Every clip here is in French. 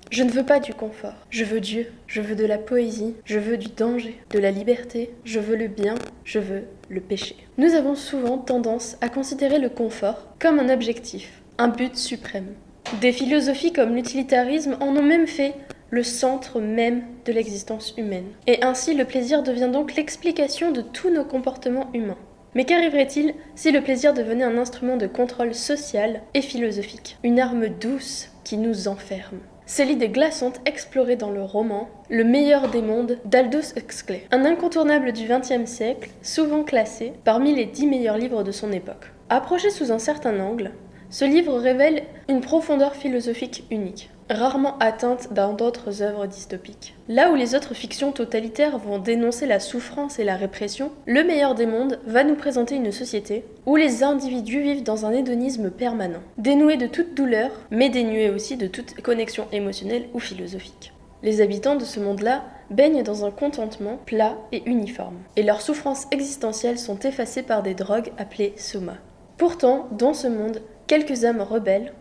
Je ne veux pas du confort, je veux Dieu, je veux de la poésie, je veux du danger, de la liberté, je veux le bien, je veux le péché. Nous avons souvent tendance à considérer le confort comme un objectif, un but suprême. Des philosophies comme l'utilitarisme en ont même fait le centre même de l'existence humaine. Et ainsi, le plaisir devient donc l'explication de tous nos comportements humains. Mais qu'arriverait-il si le plaisir devenait un instrument de contrôle social et philosophique, une arme douce qui nous enferme? C'est l'idée glaçante explorée dans le roman Le meilleur des mondes d'Aldous Huxley, un incontournable du XXe siècle, souvent classé parmi les 10 meilleurs livres de son époque. Approché sous un certain angle, ce livre révèle une profondeur philosophique unique, rarement atteinte dans d'autres œuvres dystopiques. Là où les autres fictions totalitaires vont dénoncer la souffrance et la répression, Le meilleur des mondes va nous présenter une société où les individus vivent dans un hédonisme permanent, dénué de toute douleur, mais dénué aussi de toute connexion émotionnelle ou philosophique. Les habitants de ce monde-là baignent dans un contentement plat et uniforme, et leurs souffrances existentielles sont effacées par des drogues appelées soma. Pourtant, dans ce monde, quelques âmes rebelles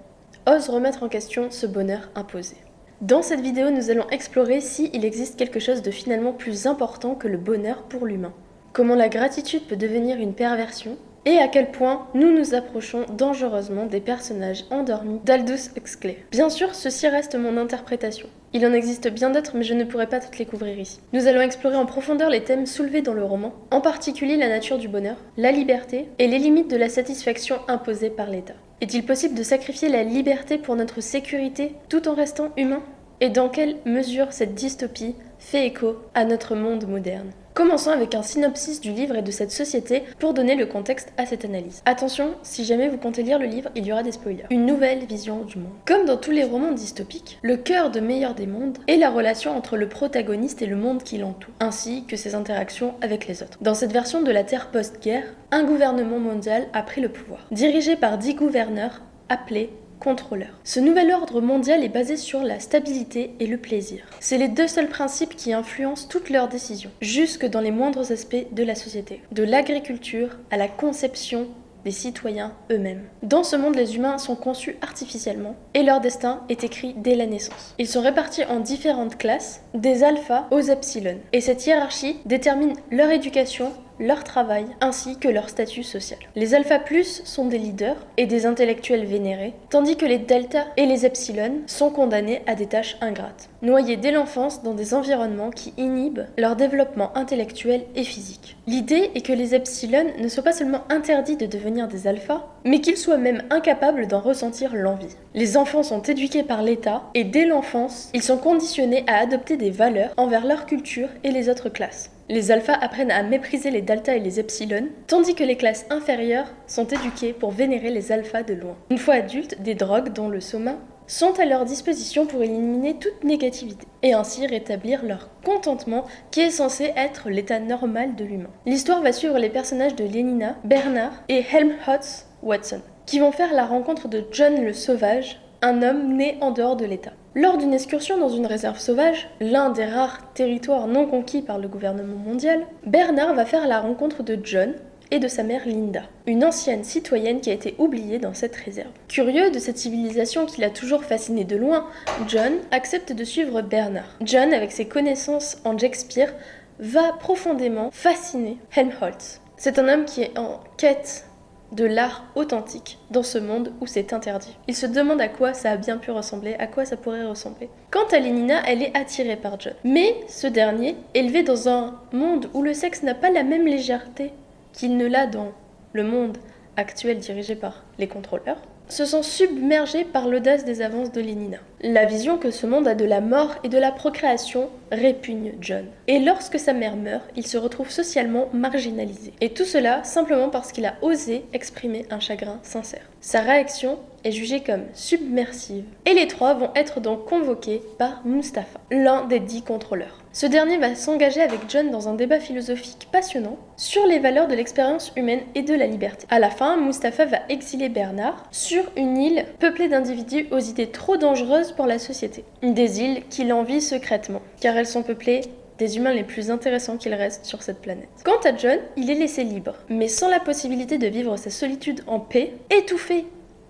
osent remettre en question ce bonheur imposé. Dans cette vidéo, nous allons explorer s'il existe quelque chose de finalement plus important que le bonheur pour l'humain. Comment la gratitude peut devenir une perversion et à quel point nous nous approchons dangereusement des personnages endormis d'Aldous Huxley. Bien sûr, ceci reste mon interprétation. Il en existe bien d'autres, mais je ne pourrai pas toutes les couvrir ici. Nous allons explorer en profondeur les thèmes soulevés dans le roman, en particulier la nature du bonheur, la liberté et les limites de la satisfaction imposée par l'État. Est-il possible de sacrifier la liberté pour notre sécurité tout en restant humain? Et dans quelle mesure cette dystopie fait écho à notre monde moderne? Commençons avec un synopsis du livre et de cette société pour donner le contexte à cette analyse. Attention, si jamais vous comptez lire le livre, il y aura des spoilers. Une nouvelle vision du monde. Comme dans tous les romans dystopiques, le cœur de Meilleur des mondes est la relation entre le protagoniste et le monde qui l'entoure, ainsi que ses interactions avec les autres. Dans cette version de la Terre post-guerre, un gouvernement mondial a pris le pouvoir, dirigé par 10 gouverneurs appelés contrôleur. Ce nouvel ordre mondial est basé sur la stabilité et le plaisir. C'est les deux seuls principes qui influencent toutes leurs décisions, jusque dans les moindres aspects de la société, de l'agriculture à la conception des citoyens eux-mêmes. Dans ce monde, les humains sont conçus artificiellement et leur destin est écrit dès la naissance. Ils sont répartis en différentes classes, des alphas aux epsilon, et cette hiérarchie détermine leur éducation, leur travail, ainsi que leur statut social. Les alpha plus sont des leaders et des intellectuels vénérés, tandis que les delta et les epsilon sont condamnés à des tâches ingrates, noyés dès l'enfance dans des environnements qui inhibent leur développement intellectuel et physique. L'idée est que les epsilon ne soient pas seulement interdits de devenir des alphas, mais qu'ils soient même incapables d'en ressentir l'envie. Les enfants sont éduqués par l'État et dès l'enfance, ils sont conditionnés à adopter des valeurs envers leur culture et les autres classes. Les alphas apprennent à mépriser les delta et les epsilon, tandis que les classes inférieures sont éduquées pour vénérer les alphas de loin. Une fois adultes, des drogues, dont le soma, sont à leur disposition pour éliminer toute négativité, et ainsi rétablir leur contentement qui est censé être l'état normal de l'humain. L'histoire va suivre les personnages de Lénina, Bernard et Helmholtz Watson, qui vont faire la rencontre de John le Sauvage, un homme né en dehors de l'État. Lors d'une excursion dans une réserve sauvage, l'un des rares territoires non conquis par le gouvernement mondial, Bernard va faire la rencontre de John et de sa mère Linda, une ancienne citoyenne qui a été oubliée dans cette réserve. Curieux de cette civilisation qui l'a toujours fasciné de loin, John accepte de suivre Bernard. John, avec ses connaissances en Shakespeare, va profondément fasciner Helmholtz. C'est un homme qui est en quête de l'art authentique dans ce monde où c'est interdit. Il se demande à quoi ça a bien pu ressembler, à quoi ça pourrait ressembler. Quant à Lénina, elle est attirée par John. Mais ce dernier, élevé dans un monde où le sexe n'a pas la même légèreté qu'il ne l'a dans le monde actuel dirigé par les contrôleurs, se sent submergé par l'audace des avances de Lénina. La vision que ce monde a de la mort et de la procréation répugne John. Et lorsque sa mère meurt, il se retrouve socialement marginalisé. Et tout cela simplement parce qu'il a osé exprimer un chagrin sincère. Sa réaction est jugée comme submersive. Et les trois vont être donc convoqués par Mustapha, l'un des 10 contrôleurs. Ce dernier va s'engager avec John dans un débat philosophique passionnant sur les valeurs de l'expérience humaine et de la liberté. À la fin, Mustapha va exiler Bernard sur une île peuplée d'individus aux idées trop dangereuses pour la société. Des îles qu'il envie secrètement, car elles sont peuplées des humains les plus intéressants qu'il reste sur cette planète. Quant à John, il est laissé libre, mais sans la possibilité de vivre sa solitude en paix, étouffé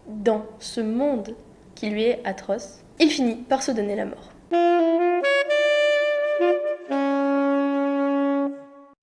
dans ce monde qui lui est atroce. il finit par se donner la mort.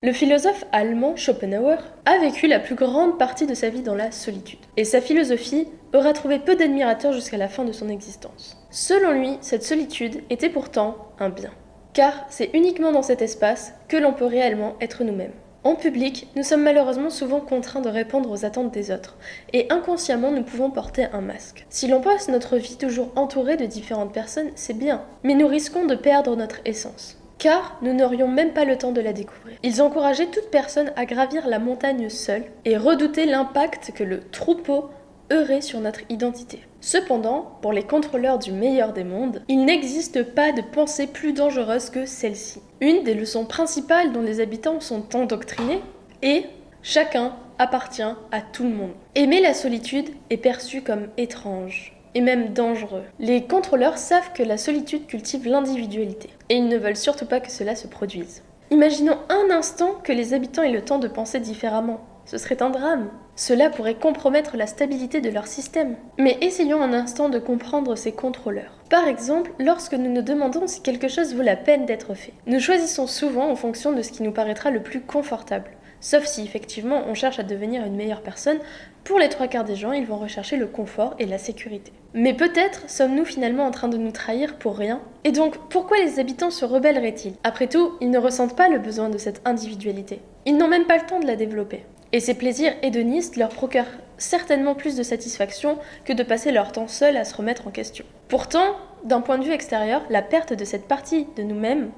Le philosophe allemand Schopenhauer a vécu la plus grande partie de sa vie dans la solitude, et sa philosophie aura trouvé peu d'admirateurs jusqu'à la fin de son existence. Selon lui, cette solitude était pourtant un bien, car c'est uniquement dans cet espace que l'on peut réellement être nous-mêmes. En public, nous sommes malheureusement souvent contraints de répondre aux attentes des autres, et inconsciemment nous pouvons porter un masque. Si l'on passe notre vie toujours entouré de différentes personnes, c'est bien, mais nous risquons de perdre notre essence. Car nous n'aurions même pas le temps de la découvrir. Ils encourageaient toute personne à gravir la montagne seule et redoutaient l'impact que le troupeau aurait sur notre identité. Cependant, pour les contrôleurs du meilleur des mondes, il n'existe pas de pensée plus dangereuse que celle-ci. Une des leçons principales dont les habitants sont endoctrinés est « chacun appartient à tout le monde ». Aimer la solitude est perçu comme étrange et même dangereux. Les contrôleurs savent que la solitude cultive l'individualité, et ils ne veulent surtout pas que cela se produise. Imaginons un instant que les habitants aient le temps de penser différemment. Ce serait un drame. Cela pourrait compromettre la stabilité de leur système. Mais essayons un instant de comprendre ces contrôleurs. Par exemple, lorsque nous nous demandons si quelque chose vaut la peine d'être fait, nous choisissons souvent en fonction de ce qui nous paraîtra le plus confortable. Sauf si effectivement on cherche à devenir une meilleure personne, pour les 3/4 des gens, ils vont rechercher le confort et la sécurité. Mais peut-être sommes-nous finalement en train de nous trahir pour rien? Et donc, pourquoi les habitants se rebelleraient-ils? Après tout, ils ne ressentent pas le besoin de cette individualité. Ils n'ont même pas le temps de la développer. Et ces plaisirs hédonistes leur procurent certainement plus de satisfaction que de passer leur temps seuls à se remettre en question. Pourtant, d'un point de vue extérieur, la perte de cette partie de nous-mêmes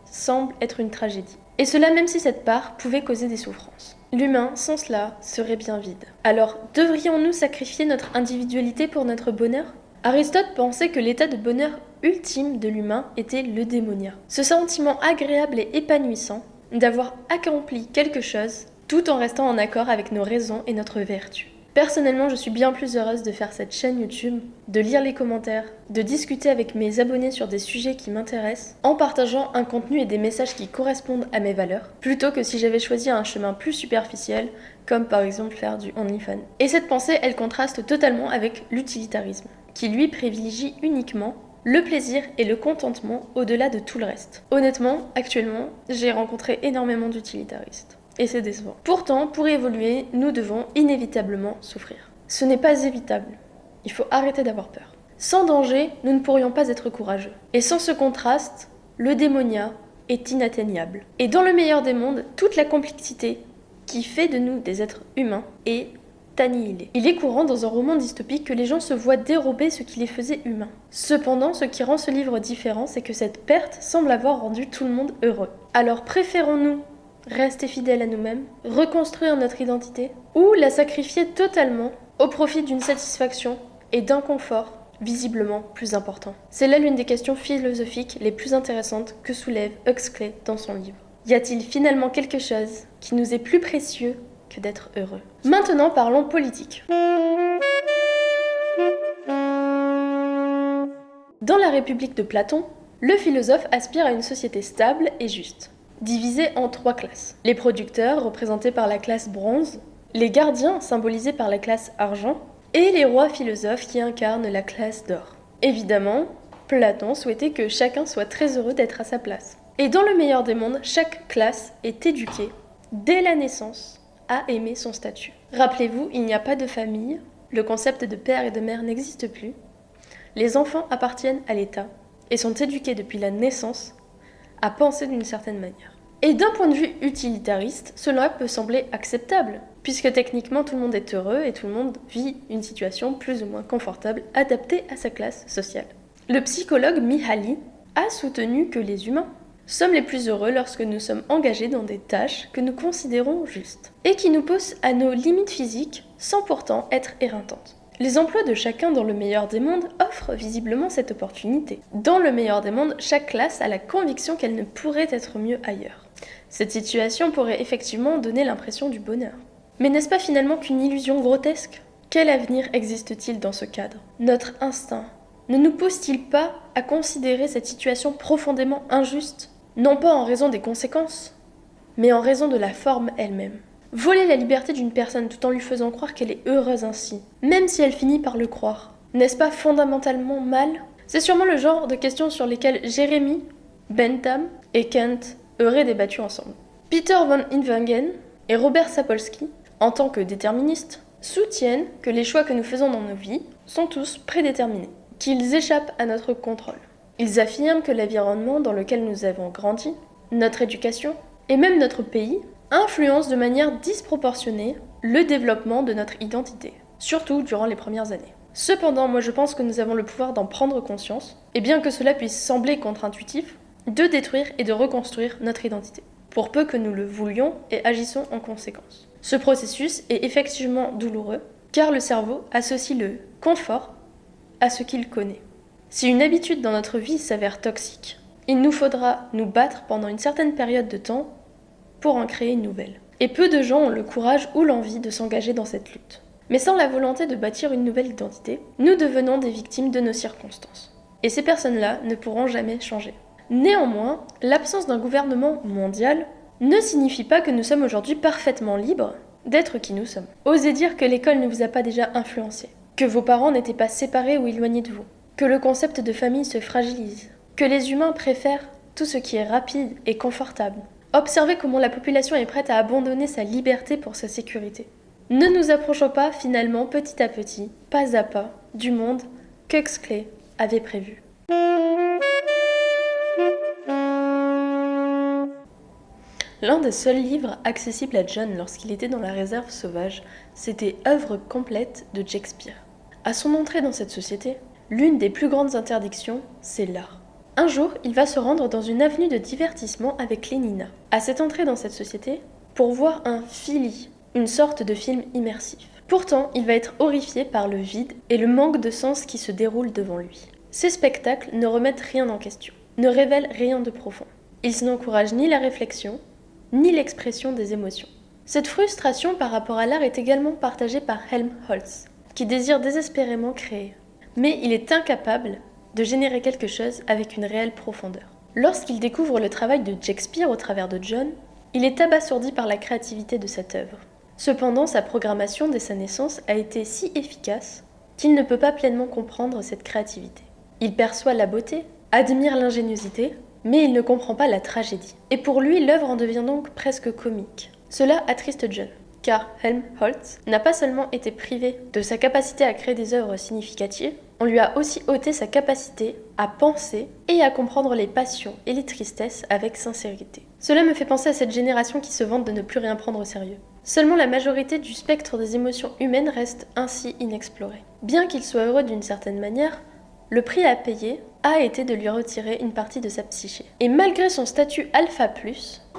semble être une tragédie. Et cela même si cette part pouvait causer des souffrances. L'humain, sans cela, serait bien vide. Alors, devrions-nous sacrifier notre individualité pour notre bonheur? Aristote pensait que l'état de bonheur ultime de l'humain était l'eudémonia. Ce sentiment agréable et épanouissant d'avoir accompli quelque chose tout en restant en accord avec nos raisons et notre vertu. Personnellement, je suis bien plus heureuse de faire cette chaîne YouTube, de lire les commentaires, de discuter avec mes abonnés sur des sujets qui m'intéressent, en partageant un contenu et des messages qui correspondent à mes valeurs, plutôt que si j'avais choisi un chemin plus superficiel, comme par exemple faire du OnlyFans. Et cette pensée, elle contraste totalement avec l'utilitarisme, qui lui privilégie uniquement le plaisir et le contentement au-delà de tout le reste. Honnêtement, actuellement, j'ai rencontré énormément d'utilitaristes. Et c'est décevant. Pourtant, pour évoluer, nous devons inévitablement souffrir. Ce n'est pas évitable. Il faut arrêter d'avoir peur. Sans danger, nous ne pourrions pas être courageux. Et sans ce contraste, le démonia est inatteignable. Et dans le meilleur des mondes, toute la complexité qui fait de nous des êtres humains est annihilée. Il est courant dans un roman dystopique que les gens se voient dérober ce qui les faisait humains. Cependant, ce qui rend ce livre différent, c'est que cette perte semble avoir rendu tout le monde heureux. Alors préférons-nous rester fidèles à nous-mêmes, reconstruire notre identité, ou la sacrifier totalement au profit d'une satisfaction et d'un confort visiblement plus important? C'est là l'une des questions philosophiques les plus intéressantes que soulève Huxley dans son livre. Y a-t-il finalement quelque chose qui nous est plus précieux que d'être heureux? Maintenant parlons politique. Dans la République de Platon, le philosophe aspire à une société stable et juste, divisée en 3 classes. Les producteurs, représentés par la classe bronze, les gardiens, symbolisés par la classe argent, et les rois philosophes qui incarnent la classe d'or. Évidemment, Platon souhaitait que chacun soit très heureux d'être à sa place. Et dans le meilleur des mondes, chaque classe est éduquée, dès la naissance, à aimer son statut. Rappelez-vous, il n'y a pas de famille, le concept de père et de mère n'existe plus. Les enfants appartiennent à l'État et sont éduqués depuis la naissance à penser d'une certaine manière. Et d'un point de vue utilitariste, cela peut sembler acceptable, puisque techniquement tout le monde est heureux et tout le monde vit une situation plus ou moins confortable, adaptée à sa classe sociale. Le psychologue Mihaly a soutenu que les humains sommes les plus heureux lorsque nous sommes engagés dans des tâches que nous considérons justes, et qui nous poussent à nos limites physiques sans pourtant être éreintantes. Les emplois de chacun dans le meilleur des mondes offrent visiblement cette opportunité. Dans le meilleur des mondes, chaque classe a la conviction qu'elle ne pourrait être mieux ailleurs. Cette situation pourrait effectivement donner l'impression du bonheur. Mais n'est-ce pas finalement qu'une illusion grotesque? Quel avenir existe-t-il dans ce cadre? Notre instinct ne nous pousse-t-il pas à considérer cette situation profondément injuste? Non pas en raison des conséquences, mais en raison de la forme elle-même. Voler la liberté d'une personne tout en lui faisant croire qu'elle est heureuse ainsi, même si elle finit par le croire, n'est-ce pas fondamentalement mal? C'est sûrement le genre de questions sur lesquelles Jérémy, Bentham et Kant auraient débattu ensemble. Peter von Inwagen et Robert Sapolsky, en tant que déterministes, soutiennent que les choix que nous faisons dans nos vies sont tous prédéterminés, qu'ils échappent à notre contrôle. Ils affirment que l'environnement dans lequel nous avons grandi, notre éducation et même notre pays influencent de manière disproportionnée le développement de notre identité, surtout durant les premières années. Cependant, moi je pense que nous avons le pouvoir d'en prendre conscience, et bien que cela puisse sembler contre-intuitif, de détruire et de reconstruire notre identité, pour peu que nous le voulions et agissons en conséquence. Ce processus est effectivement douloureux, car le cerveau associe le confort à ce qu'il connaît. Si une habitude dans notre vie s'avère toxique, il nous faudra nous battre pendant une certaine période de temps pour en créer une nouvelle. Et peu de gens ont le courage ou l'envie de s'engager dans cette lutte. Mais sans la volonté de bâtir une nouvelle identité, nous devenons des victimes de nos circonstances. Et ces personnes-là ne pourront jamais changer. Néanmoins, l'absence d'un gouvernement mondial ne signifie pas que nous sommes aujourd'hui parfaitement libres d'être qui nous sommes. Osez dire que l'école ne vous a pas déjà influencé, que vos parents n'étaient pas séparés ou éloignés de vous, que le concept de famille se fragilise, que les humains préfèrent tout ce qui est rapide et confortable. Observez comment la population est prête à abandonner sa liberté pour sa sécurité. Ne nous approchons pas finalement petit à petit, pas à pas, du monde qu'Huxley avait prévu. L'un des seuls livres accessibles à John lorsqu'il était dans la réserve sauvage, c'était Œuvre complète de Shakespeare. À son entrée dans cette société, l'une des plus grandes interdictions, c'est l'art. Un jour, il va se rendre dans une avenue de divertissement avec Lénina. À cette entrée dans cette société, pour voir un Philly, une sorte de film immersif. Pourtant, il va être horrifié par le vide et le manque de sens qui se déroule devant lui. Ces spectacles ne remettent rien en question, ne révèlent rien de profond. Ils n'encouragent ni la réflexion, ni l'expression des émotions. Cette frustration par rapport à l'art est également partagée par Helmholtz, qui désire désespérément créer. Mais il est incapable de générer quelque chose avec une réelle profondeur. Lorsqu'il découvre le travail de Shakespeare au travers de John, il est abasourdi par la créativité de cette œuvre. Cependant, sa programmation dès sa naissance a été si efficace qu'il ne peut pas pleinement comprendre cette créativité. Il perçoit la beauté, admire l'ingéniosité, mais il ne comprend pas la tragédie. Et pour lui, l'œuvre en devient donc presque comique. Cela attriste John, car Helmholtz n'a pas seulement été privé de sa capacité à créer des œuvres significatives, on lui a aussi ôté sa capacité à penser et à comprendre les passions et les tristesses avec sincérité. Cela me fait penser à cette génération qui se vante de ne plus rien prendre au sérieux. Seulement la majorité du spectre des émotions humaines reste ainsi inexplorée. Bien qu'il soit heureux d'une certaine manière, le prix à payer a été de lui retirer une partie de sa psyché. Et malgré son statut alpha+,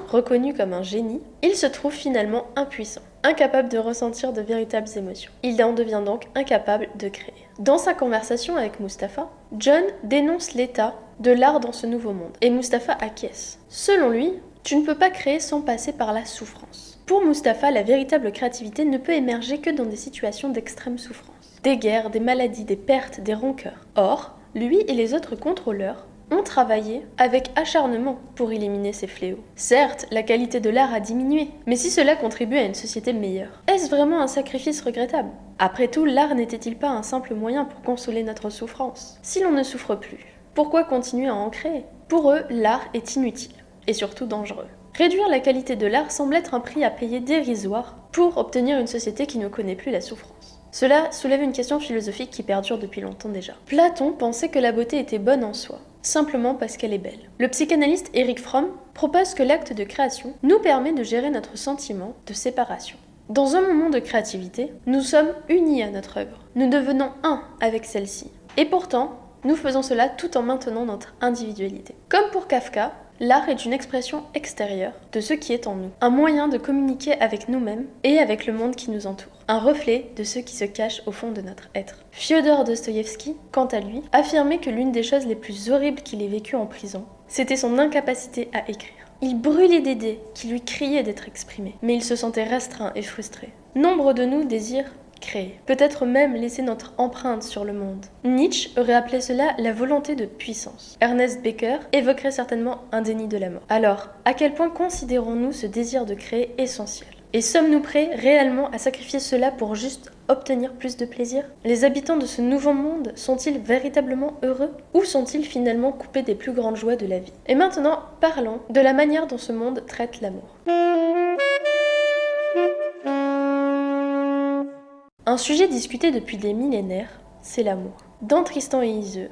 reconnu comme un génie, il se trouve finalement impuissant, incapable de ressentir de véritables émotions. Il en devient donc incapable de créer. Dans sa conversation avec Mustapha, John dénonce l'état de l'art dans ce nouveau monde, et Mustapha acquiesce. Selon lui, tu ne peux pas créer sans passer par la souffrance. Pour Mustapha, la véritable créativité ne peut émerger que dans des situations d'extrême souffrance. Des guerres, des maladies, des pertes, des rancœurs. Or, lui et les autres contrôleurs ont travaillé avec acharnement pour éliminer ces fléaux. Certes, la qualité de l'art a diminué, mais si cela contribue à une société meilleure, est-ce vraiment un sacrifice regrettable ? Après tout, l'art n'était-il pas un simple moyen pour consoler notre souffrance ? Si l'on ne souffre plus, pourquoi continuer à en créer ? Pour eux, l'art est inutile, et surtout dangereux. Réduire la qualité de l'art semble être un prix à payer dérisoire pour obtenir une société qui ne connaît plus la souffrance. Cela soulève une question philosophique qui perdure depuis longtemps déjà. Platon pensait que la beauté était bonne en soi, simplement parce qu'elle est belle. Le psychanalyste Erich Fromm propose que l'acte de création nous permet de gérer notre sentiment de séparation. Dans un moment de créativité, nous sommes unis à notre œuvre. Nous devenons un avec celle-ci. Et pourtant, nous faisons cela tout en maintenant notre individualité. Comme pour Kafka, l'art est une expression extérieure de ce qui est en nous, un moyen de communiquer avec nous-mêmes et avec le monde qui nous entoure, un reflet de ce qui se cache au fond de notre être. Fyodor Dostoïevski, quant à lui, affirmait que l'une des choses les plus horribles qu'il ait vécues en prison, c'était son incapacité à écrire. Il brûlait d'idées qui lui criaient d'être exprimées, mais il se sentait restreint et frustré. Nombre de nous désirent créer, peut-être même laisser notre empreinte sur le monde. Nietzsche aurait appelé cela la volonté de puissance. Ernest Becker évoquerait certainement un déni de la mort. Alors, à quel point considérons-nous ce désir de créer essentiel ? Et sommes-nous prêts réellement à sacrifier cela pour juste obtenir plus de plaisir? Les habitants de ce nouveau monde sont-ils véritablement heureux? Ou sont-ils finalement coupés des plus grandes joies de la vie? Et maintenant, parlons de la manière dont ce monde traite l'amour. Un sujet discuté depuis des millénaires, c'est l'amour. Dans Tristan et Iseult,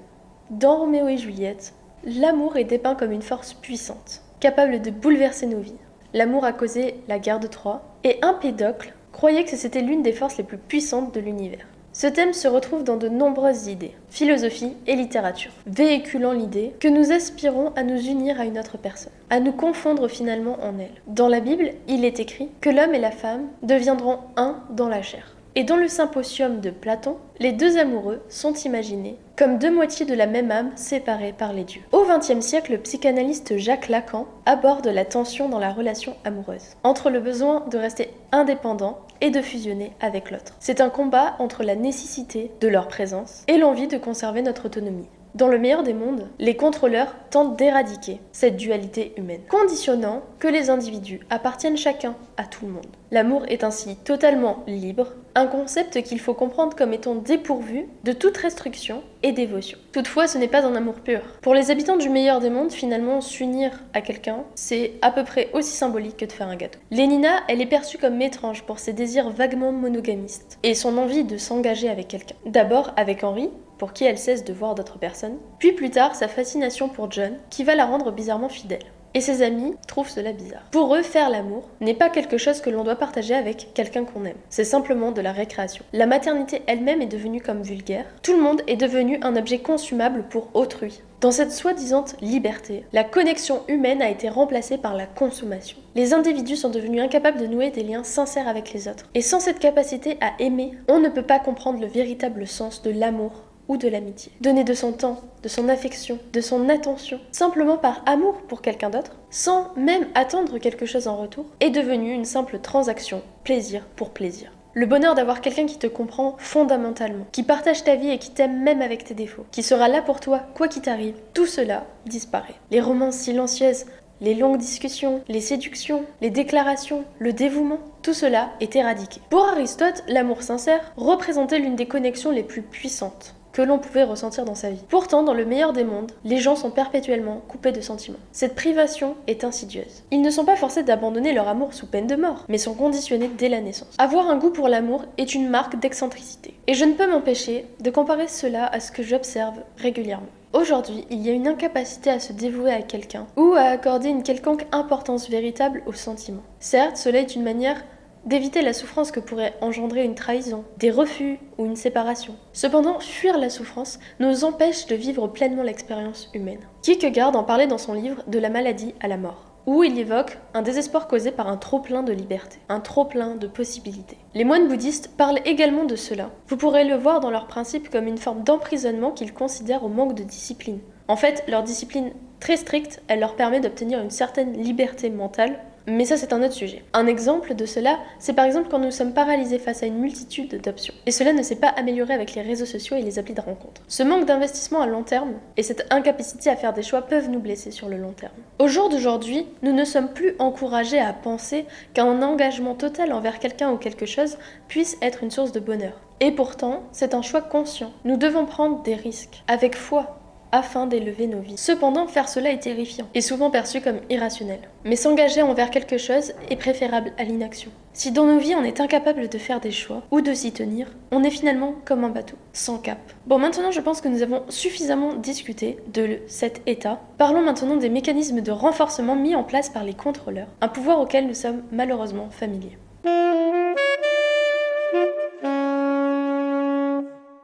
dans Roméo et Juliette, l'amour est dépeint comme une force puissante, capable de bouleverser nos vies. L'amour a causé la guerre de Troie, et Empédocle croyait que c'était l'une des forces les plus puissantes de l'univers. Ce thème se retrouve dans de nombreuses idées, philosophie et littérature, véhiculant l'idée que nous aspirons à nous unir à une autre personne, à nous confondre finalement en elle. Dans la Bible, il est écrit que l'homme et la femme deviendront un dans la chair. Et dans le Symposium de Platon, les deux amoureux sont imaginés comme deux moitiés de la même âme séparées par les dieux. Au XXe siècle, le psychanalyste Jacques Lacan aborde la tension dans la relation amoureuse, entre le besoin de rester indépendant et de fusionner avec l'autre. C'est un combat entre la nécessité de leur présence et l'envie de conserver notre autonomie. Dans le meilleur des mondes, les contrôleurs tentent d'éradiquer cette dualité humaine, conditionnant que les individus appartiennent chacun à tout le monde. L'amour est ainsi totalement libre, un concept qu'il faut comprendre comme étant dépourvu de toute restriction et dévotion. Toutefois, ce n'est pas un amour pur. Pour les habitants du meilleur des mondes, finalement, s'unir à quelqu'un, c'est à peu près aussi symbolique que de faire un gâteau. Lénina, elle est perçue comme étrange pour ses désirs vaguement monogamistes et son envie de s'engager avec quelqu'un. D'abord avec Henri, pour qui elle cesse de voir d'autres personnes, puis plus tard sa fascination pour John, qui va la rendre bizarrement fidèle. Et ses amis trouvent cela bizarre. Pour eux, faire l'amour n'est pas quelque chose que l'on doit partager avec quelqu'un qu'on aime. C'est simplement de la récréation. La maternité elle-même est devenue comme vulgaire. Tout le monde est devenu un objet consumable pour autrui. Dans cette soi-disant liberté, la connexion humaine a été remplacée par la consommation. Les individus sont devenus incapables de nouer des liens sincères avec les autres. Et sans cette capacité à aimer, on ne peut pas comprendre le véritable sens de l'amour ou de l'amitié. Donner de son temps, de son affection, de son attention, simplement par amour pour quelqu'un d'autre, sans même attendre quelque chose en retour, est devenu une simple transaction, plaisir pour plaisir. Le bonheur d'avoir quelqu'un qui te comprend fondamentalement, qui partage ta vie et qui t'aime même avec tes défauts, qui sera là pour toi quoi qu'il t'arrive, tout cela disparaît. Les romances silencieuses, les longues discussions, les séductions, les déclarations, le dévouement, tout cela est éradiqué. Pour Aristote, l'amour sincère représentait l'une des connexions les plus puissantes que l'on pouvait ressentir dans sa vie. Pourtant, dans le meilleur des mondes, les gens sont perpétuellement coupés de sentiments. Cette privation est insidieuse. Ils ne sont pas forcés d'abandonner leur amour sous peine de mort, mais sont conditionnés dès la naissance. Avoir un goût pour l'amour est une marque d'excentricité. Et je ne peux m'empêcher de comparer cela à ce que j'observe régulièrement. Aujourd'hui, il y a une incapacité à se dévouer à quelqu'un ou à accorder une quelconque importance véritable aux sentiments. Certes, cela est une manière d'éviter la souffrance que pourrait engendrer une trahison, des refus ou une séparation. Cependant, fuir la souffrance nous empêche de vivre pleinement l'expérience humaine. Kierkegaard en parlait dans son livre De la maladie à la mort, où il évoque un désespoir causé par un trop-plein de liberté, un trop-plein de possibilités. Les moines bouddhistes parlent également de cela. Vous pourrez le voir dans leurs principes comme une forme d'emprisonnement qu'ils considèrent au manque de discipline. En fait, leur discipline très stricte, elle leur permet d'obtenir une certaine liberté mentale, mais ça c'est un autre sujet. Un exemple de cela, c'est par exemple quand nous sommes paralysés face à une multitude d'options. Et cela ne s'est pas amélioré avec les réseaux sociaux et les applis de rencontres. Ce manque d'investissement à long terme et cette incapacité à faire des choix peuvent nous blesser sur le long terme. Au jour d'aujourd'hui, nous ne sommes plus encouragés à penser qu'un engagement total envers quelqu'un ou quelque chose puisse être une source de bonheur. Et pourtant, c'est un choix conscient. Nous devons prendre des risques, avec foi, afin d'élever nos vies. Cependant, faire cela est terrifiant et souvent perçu comme irrationnel. Mais s'engager envers quelque chose est préférable à l'inaction. Si dans nos vies on est incapable de faire des choix ou de s'y tenir, on est finalement comme un bateau, sans cap. Bon, maintenant je pense que nous avons suffisamment discuté de cet état. Parlons maintenant des mécanismes de renforcement mis en place par les contrôleurs, un pouvoir auquel nous sommes malheureusement familiers.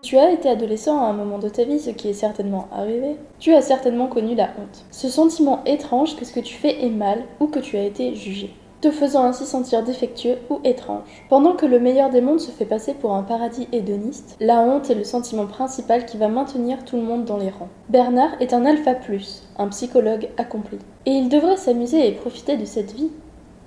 Tu as été adolescent à un moment de ta vie, ce qui est certainement arrivé. Tu as certainement connu la honte. Ce sentiment étrange que ce que tu fais est mal ou que tu as été jugé, te faisant ainsi sentir défectueux ou étrange. Pendant que le meilleur des mondes se fait passer pour un paradis hédoniste, la honte est le sentiment principal qui va maintenir tout le monde dans les rangs. Bernard est un alpha plus, un psychologue accompli. Et il devrait s'amuser et profiter de cette vie.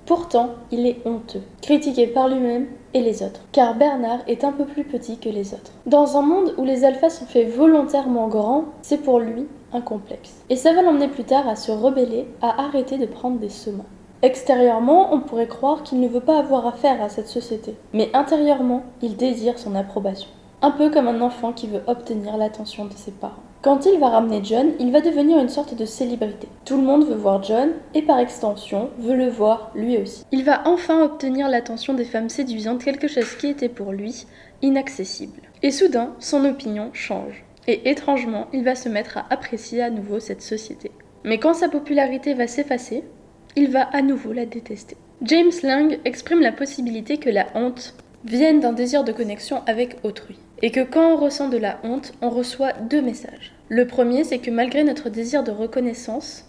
Pourtant, il est honteux, critiqué par lui-même et les autres, car Bernard est un peu plus petit que les autres. Dans un monde où les alphas sont faits volontairement grands, c'est pour lui un complexe. Et ça va l'emmener plus tard à se rebeller, à arrêter de prendre des sements. Extérieurement, on pourrait croire qu'il ne veut pas avoir affaire à cette société, mais intérieurement, il désire son approbation. Un peu comme un enfant qui veut obtenir l'attention de ses parents. Quand il va ramener John, il va devenir une sorte de célébrité. Tout le monde veut voir John, et par extension, veut le voir lui aussi. Il va enfin obtenir l'attention des femmes séduisantes, quelque chose qui était pour lui inaccessible. Et soudain, son opinion change. Et étrangement, il va se mettre à apprécier à nouveau cette société. Mais quand sa popularité va s'effacer, il va à nouveau la détester. James Lang exprime la possibilité que la honte vienne d'un désir de connexion avec autrui. Et que quand on ressent de la honte, on reçoit deux messages. Le premier, c'est que malgré notre désir de reconnaissance,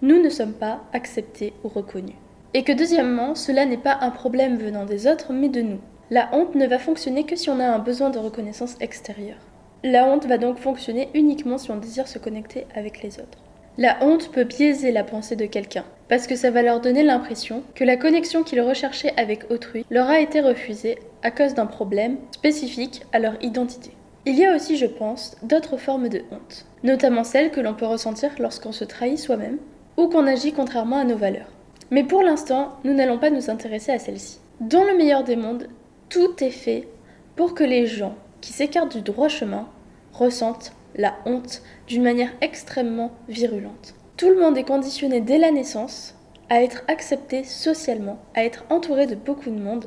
nous ne sommes pas acceptés ou reconnus. Et que deuxièmement, cela n'est pas un problème venant des autres, mais de nous. La honte ne va fonctionner que si on a un besoin de reconnaissance extérieure. La honte va donc fonctionner uniquement si on désire se connecter avec les autres. La honte peut biaiser la pensée de quelqu'un, parce que ça va leur donner l'impression que la connexion qu'ils recherchaient avec autrui leur a été refusée à cause d'un problème spécifique à leur identité. Il y a aussi, je pense, d'autres formes de honte, notamment celles que l'on peut ressentir lorsqu'on se trahit soi-même ou qu'on agit contrairement à nos valeurs. Mais pour l'instant, nous n'allons pas nous intéresser à celle-ci. Dans le meilleur des mondes, tout est fait pour que les gens qui s'écartent du droit chemin ressentent la honte d'une manière extrêmement virulente. Tout le monde est conditionné dès la naissance à être accepté socialement, à être entouré de beaucoup de monde,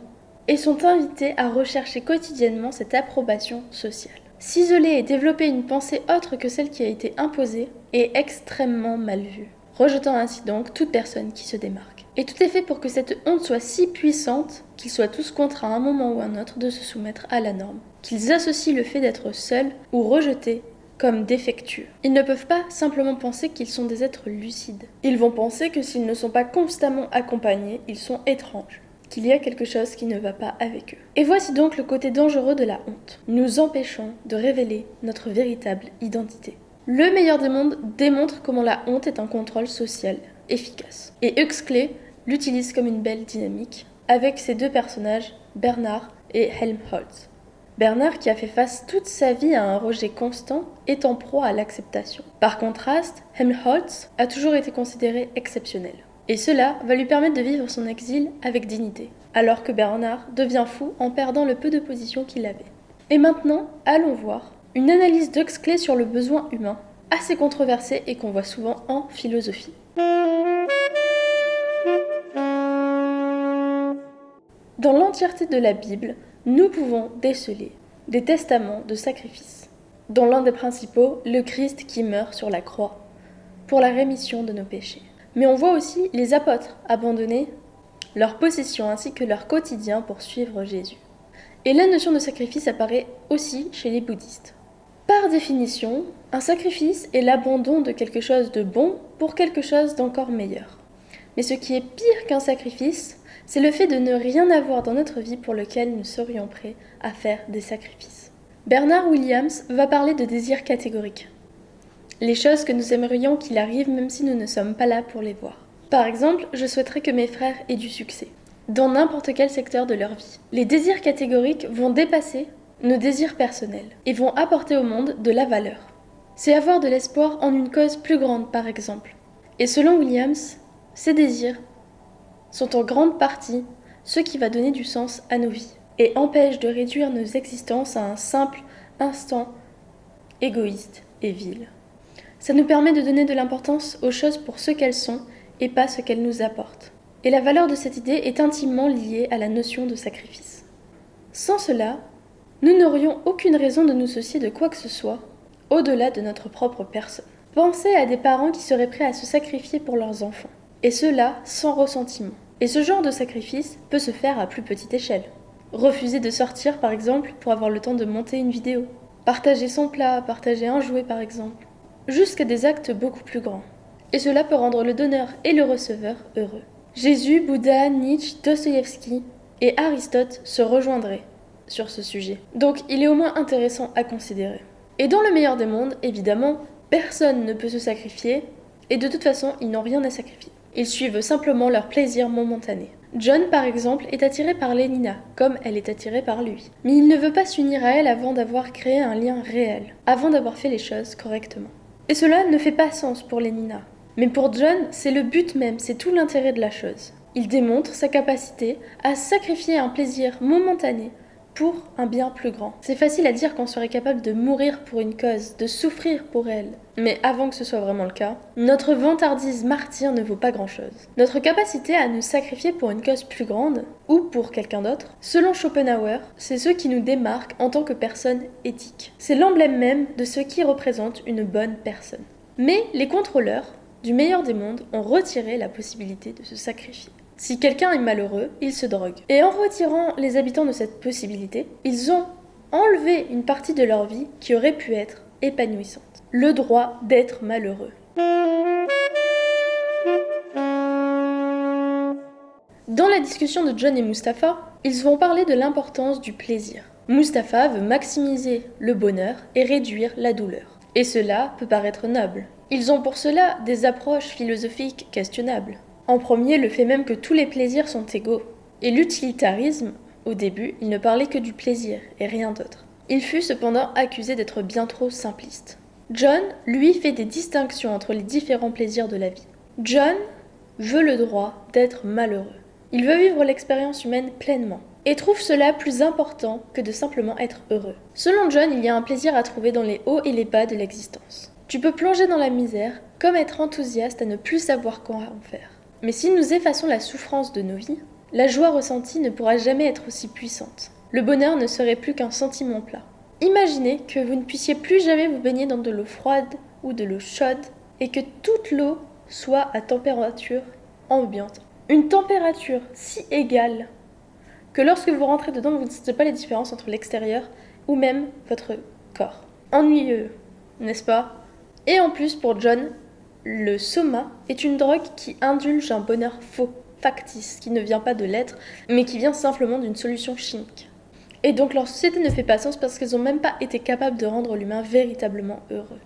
et sont invités à rechercher quotidiennement cette approbation sociale. S'isoler et développer une pensée autre que celle qui a été imposée est extrêmement mal vu, rejetant ainsi donc toute personne qui se démarque. Et tout est fait pour que cette honte soit si puissante qu'ils soient tous contraints à un moment ou un autre de se soumettre à la norme, qu'ils associent le fait d'être seuls ou rejetés comme défectueux. Ils ne peuvent pas simplement penser qu'ils sont des êtres lucides. Ils vont penser que s'ils ne sont pas constamment accompagnés, ils sont étranges, qu'il y a quelque chose qui ne va pas avec eux. Et voici donc le côté dangereux de la honte, nous empêchant de révéler notre véritable identité. Le meilleur des mondes démontre comment la honte est un contrôle social efficace. Et Huxley l'utilise comme une belle dynamique avec ses deux personnages, Bernard et Helmholtz. Bernard, qui a fait face toute sa vie à un rejet constant, est en proie à l'acceptation. Par contraste, Helmholtz a toujours été considéré exceptionnel. Et cela va lui permettre de vivre son exil avec dignité, alors que Bernard devient fou en perdant le peu de position qu'il avait. Et maintenant, allons voir une analyse d'Huxley sur le besoin humain, assez controversée et qu'on voit souvent en philosophie. Dans l'entièreté de la Bible, nous pouvons déceler des testaments de sacrifice. Dans l'un des principaux, le Christ qui meurt sur la croix pour la rémission de nos péchés. Mais on voit aussi les apôtres abandonner leurs possessions ainsi que leur quotidien pour suivre Jésus. Et la notion de sacrifice apparaît aussi chez les bouddhistes. Par définition, un sacrifice est l'abandon de quelque chose de bon pour quelque chose d'encore meilleur. Mais ce qui est pire qu'un sacrifice, c'est le fait de ne rien avoir dans notre vie pour lequel nous serions prêts à faire des sacrifices. Bernard Williams va parler de désir catégorique. Les choses que nous aimerions qu'il arrive même si nous ne sommes pas là pour les voir. Par exemple, je souhaiterais que mes frères aient du succès, dans n'importe quel secteur de leur vie. Les désirs catégoriques vont dépasser nos désirs personnels et vont apporter au monde de la valeur. C'est avoir de l'espoir en une cause plus grande, par exemple. Et selon Williams, ces désirs sont en grande partie ce qui va donner du sens à nos vies et empêchent de réduire nos existences à un simple instant égoïste et vil. Ça nous permet de donner de l'importance aux choses pour ce qu'elles sont et pas ce qu'elles nous apportent. Et la valeur de cette idée est intimement liée à la notion de sacrifice. Sans cela, nous n'aurions aucune raison de nous soucier de quoi que ce soit au-delà de notre propre personne. Pensez à des parents qui seraient prêts à se sacrifier pour leurs enfants, et cela sans ressentiment. Et ce genre de sacrifice peut se faire à plus petite échelle. Refuser de sortir par exemple pour avoir le temps de monter une vidéo. Partager son plat, partager un jouet par exemple. Jusqu'à des actes beaucoup plus grands. Et cela peut rendre le donneur et le receveur heureux. Jésus, Bouddha, Nietzsche, Dostoïevski et Aristote se rejoindraient sur ce sujet. Donc il est au moins intéressant à considérer. Et dans le meilleur des mondes, évidemment, personne ne peut se sacrifier et de toute façon ils n'ont rien à sacrifier. Ils suivent simplement leur plaisir momentané. John, par exemple, est attiré par Lénina, comme elle est attirée par lui. Mais il ne veut pas s'unir à elle avant d'avoir créé un lien réel, avant d'avoir fait les choses correctement. Et cela ne fait pas sens pour Lénina. Mais pour John, c'est le but même, c'est tout l'intérêt de la chose. Il démontre sa capacité à sacrifier un plaisir momentané pour un bien plus grand. C'est facile à dire qu'on serait capable de mourir pour une cause, de souffrir pour elle. Mais avant que ce soit vraiment le cas, notre vantardise martyre ne vaut pas grand-chose. Notre capacité à nous sacrifier pour une cause plus grande, ou pour quelqu'un d'autre, selon Schopenhauer, c'est ce qui nous démarque en tant que personne éthique. C'est l'emblème même de ce qui représente une bonne personne. Mais les contrôleurs du meilleur des mondes ont retiré la possibilité de se sacrifier. Si quelqu'un est malheureux, il se drogue. Et en retirant les habitants de cette possibilité, ils ont enlevé une partie de leur vie qui aurait pu être épanouissante. Le droit d'être malheureux. Dans la discussion de John et Mustapha, ils vont parler de l'importance du plaisir. Mustapha veut maximiser le bonheur et réduire la douleur. Et cela peut paraître noble. Ils ont pour cela des approches philosophiques questionnables. En premier, le fait même que tous les plaisirs sont égaux. Et l'utilitarisme, au début, il ne parlait que du plaisir et rien d'autre. Il fut cependant accusé d'être bien trop simpliste. John, lui, fait des distinctions entre les différents plaisirs de la vie. John veut le droit d'être malheureux. Il veut vivre l'expérience humaine pleinement et trouve cela plus important que de simplement être heureux. Selon John, il y a un plaisir à trouver dans les hauts et les bas de l'existence. Tu peux plonger dans la misère comme être enthousiaste à ne plus savoir quoi en faire. Mais si nous effaçons la souffrance de nos vies, la joie ressentie ne pourra jamais être aussi puissante. Le bonheur ne serait plus qu'un sentiment plat. Imaginez que vous ne puissiez plus jamais vous baigner dans de l'eau froide ou de l'eau chaude et que toute l'eau soit à température ambiante. Une température si égale que lorsque vous rentrez dedans, vous ne sentez pas les différences entre l'extérieur ou même votre corps. Ennuyeux, n'est-ce pas? Et en plus, pour John, le soma est une drogue qui indulge un bonheur faux, factice, qui ne vient pas de l'être, mais qui vient simplement d'une solution chimique. Et donc leur société ne fait pas sens parce qu'ils n'ont même pas été capables de rendre l'humain véritablement heureux.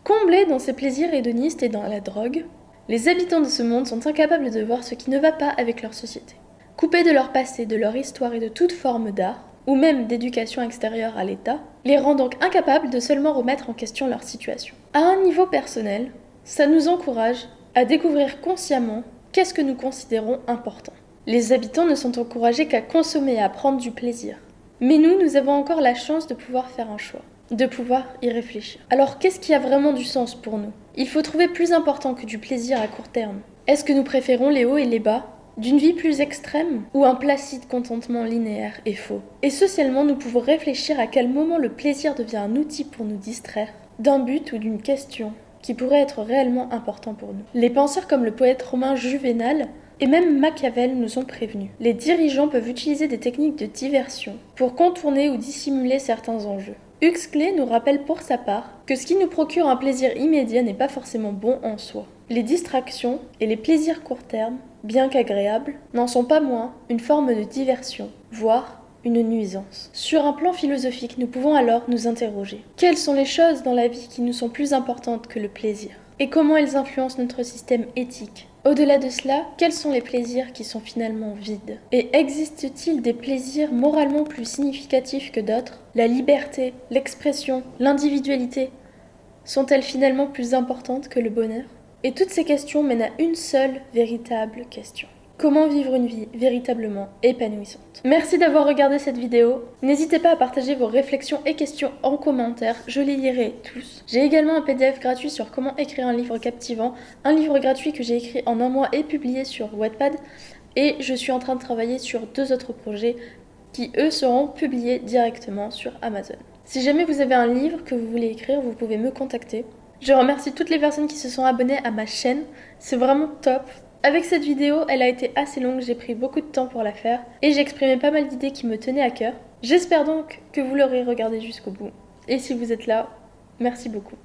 Comblés dans ces plaisirs hédonistes et dans la drogue, les habitants de ce monde sont incapables de voir ce qui ne va pas avec leur société. Coupés de leur passé, de leur histoire et de toute forme d'art, ou même d'éducation extérieure à l'État, les rend donc incapables de seulement remettre en question leur situation. À un niveau personnel, ça nous encourage à découvrir consciemment qu'est-ce que nous considérons important. Les habitants ne sont encouragés qu'à consommer et à prendre du plaisir. Mais nous avons encore la chance de pouvoir faire un choix, de pouvoir y réfléchir. Alors qu'est-ce qui a vraiment du sens pour nous? Il faut trouver plus important que du plaisir à court terme. Est-ce que nous préférons les hauts et les bas d'une vie plus extrême ou un placide contentement linéaire et faux? Et socialement, nous pouvons réfléchir à quel moment le plaisir devient un outil pour nous distraire d'un but ou d'une question qui pourrait être réellement important pour nous. Les penseurs comme le poète romain Juvénal et même Machiavel nous ont prévenus. Les dirigeants peuvent utiliser des techniques de diversion pour contourner ou dissimuler certains enjeux. Huxley nous rappelle pour sa part que ce qui nous procure un plaisir immédiat n'est pas forcément bon en soi. Les distractions et les plaisirs court terme, bien qu'agréables, n'en sont pas moins une forme de diversion, voire une nuisance. Sur un plan philosophique, nous pouvons alors nous interroger. Quelles sont les choses dans la vie qui nous sont plus importantes que le plaisir? Et comment elles influencent notre système éthique? Au-delà de cela, quels sont les plaisirs qui sont finalement vides? Et existe-t-il des plaisirs moralement plus significatifs que d'autres? La liberté, l'expression, l'individualité, sont-elles finalement plus importantes que le bonheur? Et toutes ces questions mènent à une seule véritable question. Comment vivre une vie véritablement épanouissante? Merci d'avoir regardé cette vidéo. N'hésitez pas à partager vos réflexions et questions en commentaire, je les lirai tous. J'ai également un PDF gratuit sur comment écrire un livre captivant, un livre gratuit que j'ai écrit en un mois et publié sur Wattpad. Et je suis en train de travailler sur 2 autres projets qui, eux, seront publiés directement sur Amazon. Si jamais vous avez un livre que vous voulez écrire, vous pouvez me contacter. Je remercie toutes les personnes qui se sont abonnées à ma chaîne, c'est vraiment top. Avec cette vidéo, elle a été assez longue, j'ai pris beaucoup de temps pour la faire et j'ai exprimé pas mal d'idées qui me tenaient à cœur. J'espère donc que vous l'aurez regardée jusqu'au bout. Et si vous êtes là, merci beaucoup.